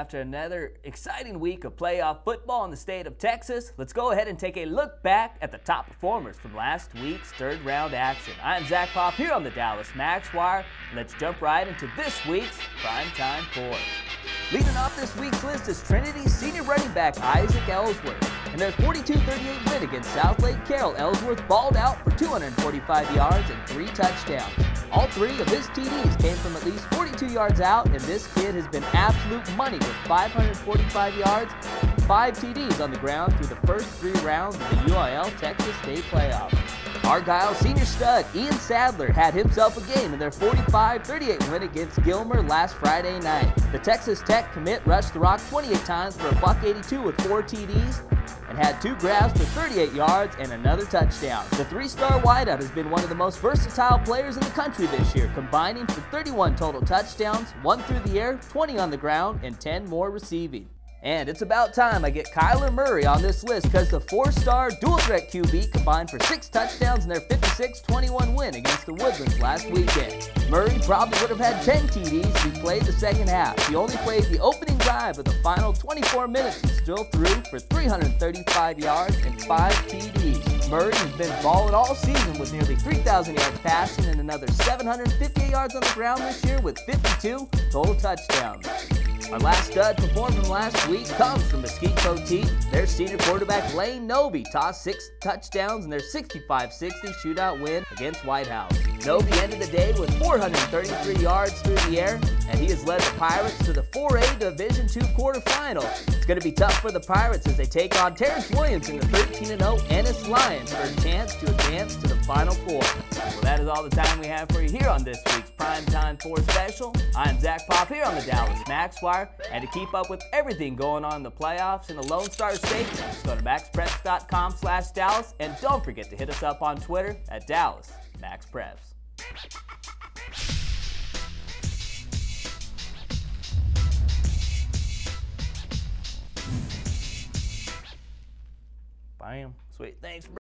after another exciting week of playoff football in the state of Texas, let's go ahead and take a look back at the top performers from last week's third round action. I'm Zach Pop here on the Dallas Max Wire. Let's jump right into this week's Primetime 4. Leading off this week's list is Trinity's senior running back Isaac Ellsworth. In their 42-38 win against Southlake Carroll, Ellsworth balled out for 245 yards and 3 touchdowns. All 3 of his TDs came from at least 42 yards out, and this kid has been absolute money with 545 yards and 5 TDs on the ground through the first 3 rounds of the UIL Texas State Playoffs. Argyle senior stud Ian Sadler had himself a game in their 45-38 win against Gilmer last Friday night. The Texas Tech commit rushed the rock 28 times for a $182 with 4 TDs and had 2 grabs for 38 yards and another touchdown. The 3-star wideout has been one of the most versatile players in the country this year, combining for 31 total touchdowns, 1 through the air, 20 on the ground, and 10 more receiving. And it's about time I get Kyler Murray on this list because the 4-star dual-threat QB combined for 6 touchdowns in their 56-21 win against the Woodlands last weekend. Murray probably would have had 10 TDs if he played the second half. He only played the opening drive of the final 24 minutes and still threw for 335 yards and 5 TDs. Murray has been balling all season with nearly 3,000 yards passing and another 758 yards on the ground this year with 52 total touchdowns. Our last stud performed from last week comes from Mesquite Poteet. Their senior quarterback Lane Novy tossed 6 touchdowns in their 65-60 shootout win against White House. Novy ended the day with 433 yards through the air, and he has led the Pirates to the 4A Division II quarterfinal. It's going to be tough for the Pirates as they take on Terrence Williams in the 13-0 Ennis Lions for a chance to advance to the Final Four. Well, that is all the time we have for you here on this week's Primetime 4 special. I'm Zach Pop here on the Dallas Max Wire, and to keep up with everything going on in the playoffs in the Lone Star State, just go to maxpreps.com/Dallas, and don't forget to hit us up on Twitter at DallasMaxPreps. Bam. Sweet. Thanks, bro.